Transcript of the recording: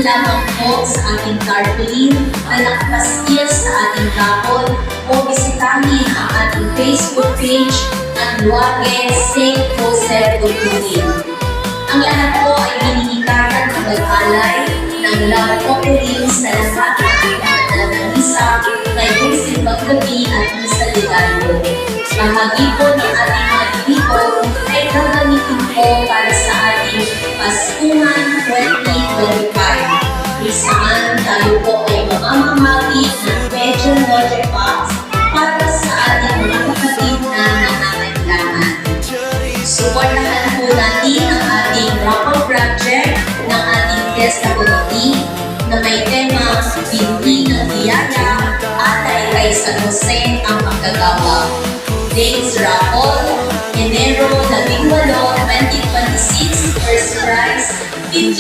lamang po sa ating tarpaulin na nakapastil sa ating kapon o bisitahin ang ating Facebook page at Luwage St. Joseph Tutunin. Ang lahat po ay hinihikayan ng mag-alay ng love offering sa lahat ng ating mga misa ngayong simbang gabi at misa de Gallo. Bahagi po ng ating mga dito ay gagamitin po para sa ating Paskuhan 2025. Kung saan tayo po ay mamamahagi ng medyo water box para sa ating mga kapatid na nangangailangan. Suportahan po natin ang ating raffle project ng ating Fiesta Committee na may tema Binti ng Biyaya at kay San Jose ang magagawa. Dates raffle, Enero 18, 2026, first prize, 50